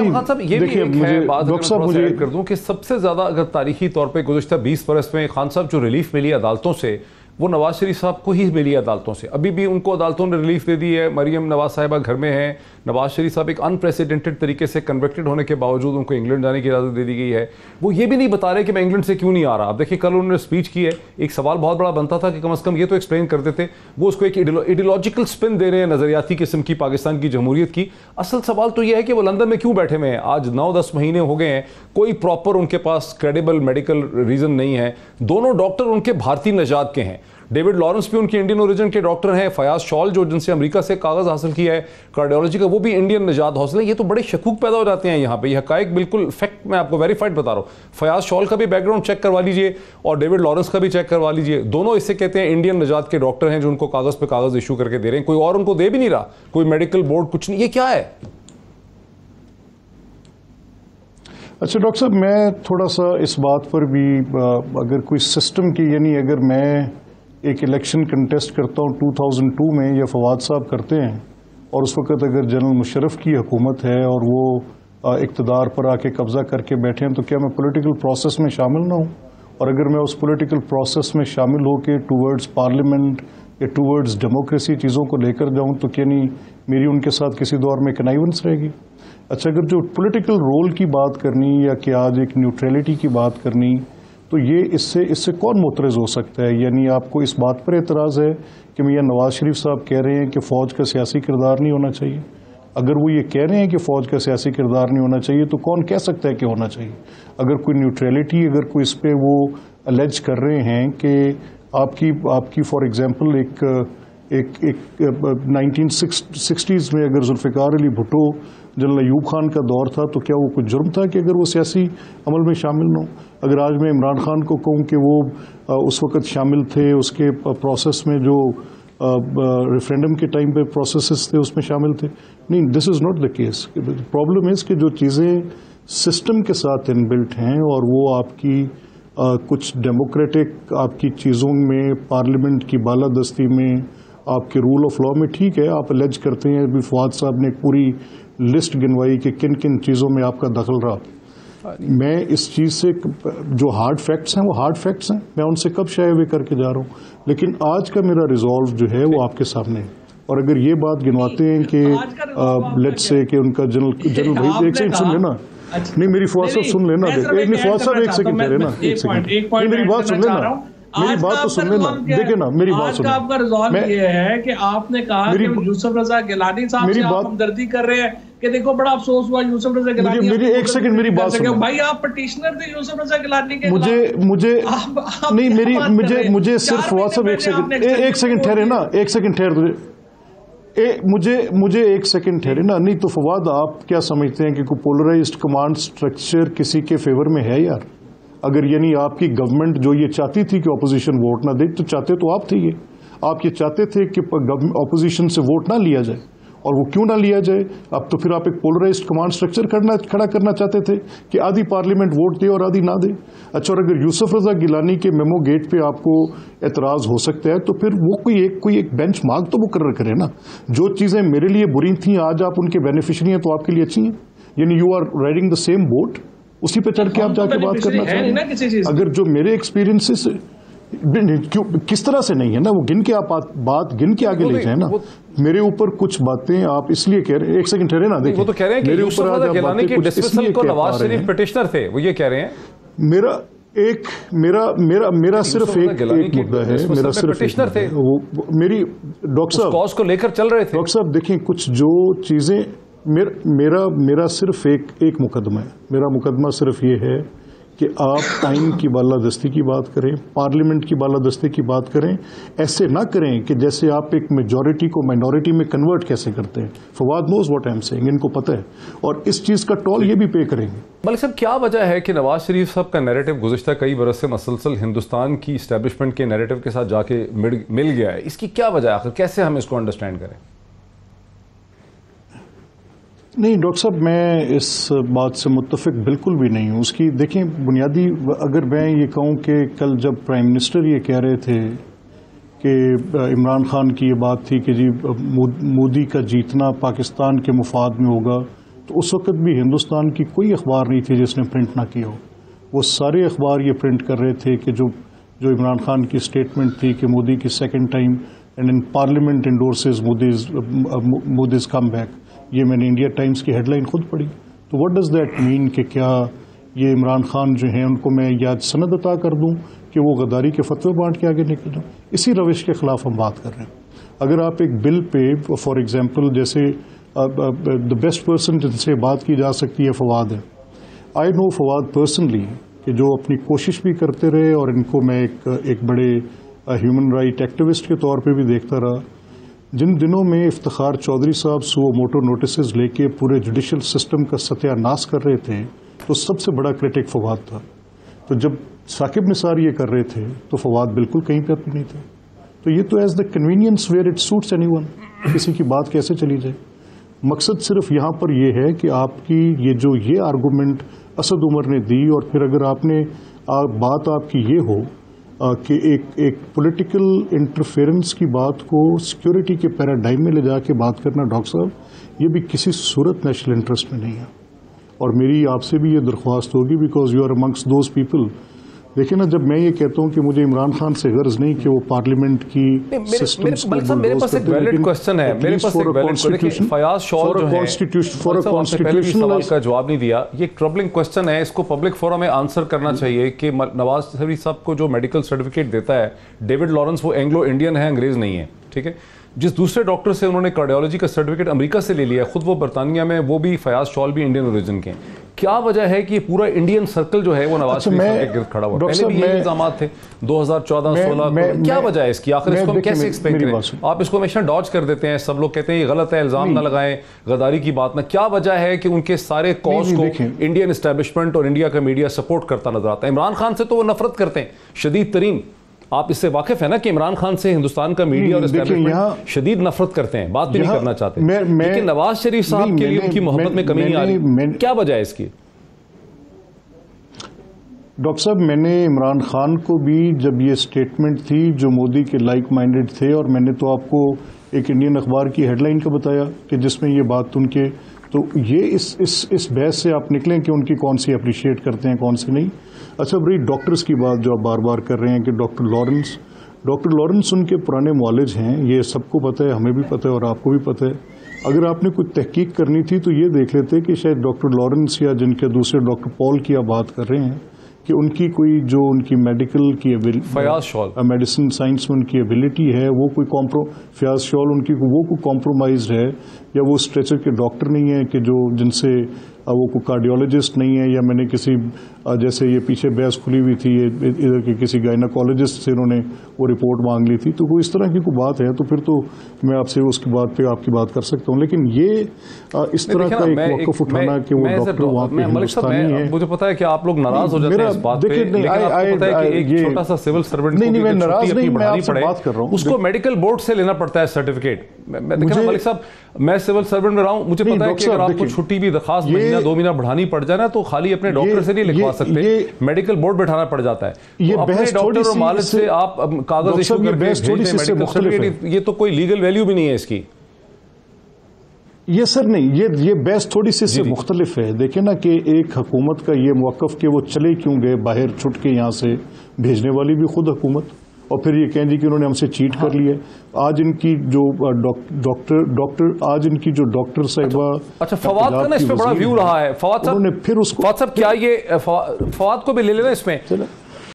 خان صاحب یہ بھی ایک ہے بات مجھے کر دوں کہ سب سے زیادہ اگر تاریخی طور پہ گزشتہ 20 برس میں خان صاحب جو ریلیف ملی عدالتوں سے وہ نواز شریف صاحب کو ہی ملی عدالتوں سے. ابھی بھی ان کو عدالتوں نے ریلیف دے دی ہے. مریم نواز صاحبہ گھر میں ہیں. نواز شریف صاحب ایک انپریسیڈنٹڈ طریقے سے کنوکٹڈ ہونے کے باوجود ان کو انگلینڈ جانے کی اجازت دے دی گئی ہے. وہ یہ بھی نہیں بتا رہے کہ میں انگلینڈ سے کیوں نہیں آ رہا. اب دیکھیں کل انہوں نے اسپیچ کی ہے, ایک سوال بہت بڑا بنتا تھا کہ کم از کم یہ تو ایکسپلین کرتے تھے. وہ اس کو ایک ایڈیولوجیکل سپن دے رہے ہیں نظریاتی قسم کی پاکستان کی جمہوریت کی. اصل سوال تو یہ ہے کہ وہ لندن میں کیوں بیٹھے ہوئے ہیں. آج 9-10 مہینے ہو گئے ہیں, کوئی پراپر ان کے پاس کریڈیبل میڈیکل ریزن نہیں ہے. دونوں ڈاکٹر ان کے بھارتی نژاد کے ہیں. ڈیوڈ لارنس بھی ان کے انڈین اوریجن کے ڈاکٹر ہیں. فیاض شال جو جن سے امریکہ سے کاغذ حاصل کیا ہے کارڈیولوجی کا, وہ بھی انڈین نژاد حاصل ہے. یہ تو بڑے شکوک پیدا ہو جاتے ہیں یہاں پہ. یہ حقائق بالکل فیکٹ میں آپ کو ویریفائڈ بتا رہا ہوں. فیاض شال کا بھی بیک گراؤنڈ چیک کروا لیجئے اور ڈیوڈ لارنس کا بھی چیک کروا لیجئے. دونوں اس سے کہتے ہیں انڈین نژاد کے ڈاکٹر ہیں جو ان کو کاغذ پہ کاغذ ایشو کر کے دے رہے ہیں. کوئی اور ان کو دے بھی نہیں رہا, کوئی میڈیکل بورڈ کچھ نہیں. یہ کیا ہے؟ اچھا ڈاکٹر صاحب, میں تھوڑا سا اس بات پر بھی اگر کوئی سسٹم کی, یعنی اگر میں ایک الیکشن کنٹیسٹ کرتا ہوں 2002 میں یا فواد صاحب کرتے ہیں اور اس وقت اگر جنرل مشرف کی حکومت ہے اور وہ اقتدار پر آ کے قبضہ کر کے بیٹھے ہیں, تو کیا میں پولیٹیکل پروسیس میں شامل نہ ہوں؟ اور اگر میں اس پولیٹیکل پروسیس میں شامل ہو کے ٹورڈز پارلیمنٹ یا ٹورڈز ڈیموکریسی چیزوں کو لے کر جاؤں, تو کیا نہیں میری ان کے ساتھ کسی دور میں کنائیونس رہے گی؟ اچھا, اگر جو پولیٹیکل رول کی بات کرنی یا کہ آج ایک نیوٹریلٹی کی بات کرنی, تو یہ اس سے کون معترض ہو سکتا ہے؟ یعنی آپ کو اس بات پر اعتراض ہے کہ میاں نواز شریف صاحب کہہ رہے ہیں کہ فوج کا سیاسی کردار نہیں ہونا چاہیے. اگر وہ یہ کہہ رہے ہیں کہ فوج کا سیاسی کردار نہیں ہونا چاہیے, تو کون کہہ سکتا ہے کہ ہونا چاہیے؟ اگر کوئی نیوٹریلٹی, اگر کوئی اس پہ وہ الیج کر رہے ہیں کہ آپ کی فار ایگزامپل ایک 1960s میں اگر ذوالفقار علی بھٹو جنرل ایوب خان کا دور تھا, تو کیا وہ کچھ جرم تھا کہ اگر وہ سیاسی عمل میں شامل نہ ہو؟ اگر آج میں عمران خان کو کہوں کہ وہ اس وقت شامل تھے, اس کے پروسیس میں جو ریفرینڈم کے ٹائم پہ پروسیسز تھے اس میں شامل تھے, نہیں, this is not the case. Problem is کہ جو چیزیں سسٹم کے ساتھ ان بلٹ ہیں اور وہ آپ کی کچھ ڈیموکریٹک آپ کی چیزوں میں, پارلیمنٹ کی بالادستی میں, آپ کے رول آف لا میں, ٹھیک ہے آپ الیج کرتے ہیں. ابھی فواد صاحب نے ایک پوری لسٹ گنوائی کہ کن کن چیزوں میں آپ کا دخل رہا. میں اس چیز سے جو ہارڈ فیکٹس ہیں وہ ہارڈ فیکٹس ہیں, میں ان سے کب شائع ہوئے کر کے جا رہا ہوں, لیکن آج کا میرا ریزالو جو ہے وہ آپ کے سامنے ہے. اور اگر یہ بات گنواتے ہیں کہ لیٹس سے کہ ان کا جنرل بھائی, ایک سیکنڈ سن لینا, نہیں میری فواد صاحب سن لینا, فواد صاحب ایک سیکنڈ ٹھہرے نا, ایک سیکنڈ, میری بات سن لینا, میری بات تو سن لینا, دیکھیں نا میری بات سن. آپ کا ریزالو یہ ہے کہ آپ نے کہا کہ یوسف رضا گیلانی صاحب سے آپ ہمدردی کر رہے ہیں کہ دیکھو بڑا افسوس ہوا یوسف رضا گیلانی. میری ایک سیکنڈ میری بات سنو بھائی, آپ پٹیشنر تھے یوسف رضا گیلانی کے. مجھے صرف فواد صاحب ایک سیکنڈ ٹھہرے نا, ایک سیکنڈ ٹھہر مجھے ایک سیکنڈ ٹھہرے نا. نہیں تو فواد, آپ کیا سمجھتے ہیں کہ کوئی پولرائزڈ کمانڈ سٹرکچر کسی کے فیور میں ہے یار؟ اگر یعنی آپ کی گورنمنٹ جو یہ چاہتی تھی کہ اپوزیشن ووٹ نہ دے, تو چاہتے تو آپ تھے, آپ یہ چاہتے تھے کہ اپوزیشن سے ووٹ نہ لیا جائے, اور وہ کیوں نہ لیا جائے؟ اب تو پھر آپ ایک پولرائزڈ کمانڈ سٹرکچر کھڑا کرنا چاہتے تھے کہ آدھی پارلیمنٹ ووٹ دے اور آدھی نہ دے. اچھا, اور اگر یوسف رضا گیلانی کے میمو گیٹ پہ آپ کو اعتراض ہو سکتا ہے, تو پھر وہ کوئی ایک بینچ مارک تو مقرر کرے نا. جو چیزیں میرے لیے بری تھیں آج آپ ان کے بینیفیشری ہیں, تو آپ کے لیے اچھی ہیں. یعنی you are riding the same boat, اسی پہ چڑھ کے آپ جا کے بات کرنا چاہتے ہیں. اگر جو میرے ایکسپیرینس کس طرح سے نہیں ہے نا, وہ گن کے آپ بات گن کے آگے لے جائیں نا. میرے اوپر کچھ باتیں آپ اس لیے کہہ رہے ہیں, ایک سیکنڈ ٹھہرے نا, دیکھیں وہ تو کہہ رہے ہیں کہ یوسف رضا گیلانی کی ڈسمسل کو نواز شریف پٹیشنر تھے, وہ یہ کہہ رہے ہیں. میرا صرف ایک مدعا ہے, میرا صرف میری ڈاکٹر صاحب کاز کو لے کر چل رہے تھے. ڈاکٹر صاحب دیکھیں, کچھ جو چیزیں میرا صرف ایک مقدمہ ہے. میرا مقدمہ صرف یہ ہے کہ آپ آئین کی بالادستی کی بات کریں, پارلیمنٹ کی بالادستی کی بات کریں. ایسے نہ کریں کہ جیسے آپ ایک میجورٹی کو مائنورٹی میں کنورٹ کیسے کرتے ہیں. Fawad knows what I am seeing, ان کو پتہ ہے, اور اس چیز کا ٹول یہ بھی پے کریں گے. ملک صاحب, کیا وجہ ہے کہ نواز شریف صاحب کا نیریٹو گزشتہ کئی برس سے مسلسل ہندوستان کی اسٹیبلشمنٹ کے نیریٹو کے ساتھ جا کے مل گیا ہے؟ اس کی کیا وجہ ہے آخر, کیسے ہم اس کو انڈرسٹینڈ کریں؟ نہیں ڈاکٹر صاحب, میں اس بات سے متفق بالکل بھی نہیں ہوں. اس کی دیکھیں بنیادی, اگر میں یہ کہوں کہ کل جب پرائم منسٹر یہ کہہ رہے تھے کہ عمران خان کی یہ بات تھی کہ جی مودی کا جیتنا پاکستان کے مفاد میں ہوگا, تو اس وقت بھی ہندوستان کی کوئی اخبار نہیں تھی جس نے پرنٹ نہ کیا ہو. وہ سارے اخبار یہ پرنٹ کر رہے تھے کہ جو عمران خان کی اسٹیٹمنٹ تھی کہ مودی کی second time and in parliament endorses Modi's come back. یہ میں نے انڈیا ٹائمز کی ہیڈ لائن خود پڑھی. تو واٹ ڈز دیٹ مین کہ کیا یہ عمران خان جو ہیں ان کو میں یا سند عطا کر دوں کہ وہ غداری کے فتوے بانٹ کے آگے نکل جائیں؟ اسی روش کے خلاف ہم بات کر رہے ہیں. اگر آپ ایک بل پہ فار ایگزامپل جیسے دا بیسٹ پرسن جن سے بات کی جا سکتی ہے فواد ہے. آئی نو فواد پرسنلی کہ جو اپنی کوشش بھی کرتے رہے اور ان کو میں ایک بڑے ہیومن رائٹ ایکٹیوسٹ کے طور پہ بھی دیکھتا رہا. جن دنوں میں افتخار چودھری صاحب سو موٹو نوٹسز لے کے پورے جوڈیشل سسٹم کا ستیہ ناش کر رہے تھے تو سب سے بڑا کرٹک فواد تھا. تو جب ثاقب نثار یہ کر رہے تھے تو فواد بالکل کہیں پہ بھی نہیں تھے. تو یہ تو as the convenience where it suits any one, کسی کی بات کیسے چلی جائے. مقصد صرف یہاں پر یہ ہے کہ آپ کی یہ آرگومنٹ اسد عمر نے دی اور پھر اگر آپ نے بات آپ کی یہ ہو کہ ایک پولیٹیکل انٹرفیئرنس کی بات کو سیکیورٹی کے پیراڈائم میں لے جا کے بات کرنا ڈاکٹر صاحب، یہ بھی کسی صورت نیشنل انٹرسٹ میں نہیں ہے. اور میری آپ سے بھی یہ درخواست ہوگی because you are amongst those people. دیکھیں نا، جب میں یہ کہتا ہوں کہ مجھے عمران خان سے غرض نہیں کہ وہ پارلیمنٹ کی سسٹمز کو میرے پاس ایک ویلڈ کوسچن ہے، میرے پاس ایک ویلڈ فیاض شال جو ہے پہلے بھی سوال کا جواب نہیں دیا. یہ ایک ٹربلنگ کوسچن ہے، اس کو پبلک فورم میں آنسر کرنا چاہیے کہ نواز شریف صاحب کو جو میڈیکل سرٹیفکیٹ دیتا ہے ڈیوڈ لارنس، وہ اینگلو انڈین ہے، انگریز نہیں ہے. ٹھیک ہے، جس دوسرے ڈاکٹر سے انہوں نے کارڈیالوجی کا سرٹیفکیٹ امریکہ سے لے لیا، خود وہ برطانیہ میں، وہ بھی فیاض شال بھی انڈین اوریجن کے ہیں. کیا وجہ ہے کہ پورا انڈین سرکل جو ہے وہ نواز شریف کے گرد کھڑا ہوا؟ پہلے بھی یہ الزامات تھے 2014-16. کیا وجہ ہے اس کی؟ آخر اس کو ہم کیسے ایکسپلین کریں؟ آپ اس کو ہمیشہ ڈاج کر دیتے ہیں، سب لوگ کہتے ہیں یہ غلط ہے، الزام نہ لگائیں، غداری کی بات نہ. کیا وجہ ہے کہ ان کے سارے کاز کو انڈین اسٹیبلشمنٹ اور انڈیا کا میڈیا سپورٹ کرتا نظر آتا ہے؟ عمران خان سے تو وہ نفرت کرتے ہیں شدید ترین. آپ اس سے واقف ہیں نا کہ عمران خان سے ہندوستان کا میڈیا اور اسٹیبلشمنٹ شدید نفرت کرتے ہیں، بات بھی نہیں کرنا چاہتے. لیکن نواز شریف صاحب کے لیے ان کی محبت میں کمی نہیں آ رہی. کیا وجہ ہے اس کی؟ ڈاکٹر صاحب، میں نے عمران خان کو بھی جب یہ سٹیٹمنٹ تھی جو مودی کے لائک مائنڈڈ تھے، اور میں نے تو آپ کو ایک انڈین اخبار کی ہیڈ لائن کا بتایا کہ جس میں یہ بات ان کے، تو یہ اس بحث سے آپ نکلیں کہ ان کی کون سی اپریشیٹ کرتے ہیں کون سی نہیں. اچھا بھائی، ڈاکٹرز کی بات جو آپ بار بار کر رہے ہیں کہ ڈاکٹر لارنس ان کے پرانے معالج ہیں، یہ سب کو پتہ ہے، ہمیں بھی پتہ ہے اور آپ کو بھی پتہ ہے. اگر آپ نے کوئی تحقیق کرنی تھی تو یہ دیکھ لیتے کہ شاید ڈاکٹر لارنس یا جن کے دوسرے ڈاکٹر پال کی آپ بات کر رہے ہیں کہ ان کی کوئی جو ان کی میڈیکل کی میڈیسن سائنس میں ان کی ایبلٹی ہے، وہ کوئی فیاض شال ان کی وہ کوئی کمپرومائزڈ ہے، یا وہ اسٹریچر کے ڈاکٹر نہیں ہیں کہ جو جن سے وہ کوئی کارڈیولوجسٹ نہیں ہے، یا میں نے کسی جیسے یہ پیچھے بحث کھلی ہوئی تھی ادھر کے کسی گائناکالوجسٹ سے انہوں نے وہ رپورٹ مانگ لی تھی. تو کوئی اس طرح کی کوئی بات ہے تو پھر تو میں آپ سے اس کی بات پہ آپ کی بات کر سکتا ہوں. لیکن یہ اس طرح کا ایک موقف اٹھانا کہ وہ ڈاکٹر وہاں پہ ہندوستانی ہے، مجھے پتا ہے کہ آپ لوگ ناراض ہو جاتے ہیں اس بات پہ، لیکن آپ کو پتا ہے کہ ایک چھوٹا سا سول سرونٹ کو میں ناراض نہیں، میں آپ سے بات کر رہا ہوں، اس کو میڈیکل بورڈ سے لینا پڑتا ہے سرٹیفکیٹ. دیکھیں ملک صاحب، میں سول سرونٹ میں رہا ہوں، مجھے پتا ہے کہ اگر آپ کو چھٹی بھی درخواست مہینہ 2 مہینہ بڑھانی پڑ جائے نا تو خالی اپنے ڈاکٹر سے نہیں لکھوا سکتے، میڈیکل بورڈ بیٹھانا پڑ جاتا ہے. یہ اپنے ڈاکٹر اور معالج سے آپ کاغذ ایشو کر کے بھیج دیں میڈیکل سرٹیفکیٹ، یہ تو کوئی لیگل ویلیو بھی نہیں ہے اس کی. یہ سر نہیں، یہ بحث تھوڑی سی سے مختلف ہے. دیکھیں نا کہ ایک حکومت کا یہ موقف کہ وہ چلے کیوں گئے باہر چھٹ کے، یہاں سے بھیجنے والی بھی خود حکومت، اور پھر یہ کہیں جی کہ انہوں نے ہم سے چیٹ کر لیا. آج ان کی جو ڈاکٹر صاحبہ، اچھا فواد کا نا اس پہ بڑا ویو رہا ہے. فواد صاحب، پھر اس کو فواد صاحب کیا یہ فواد کو بھی لے لینا اس میں؟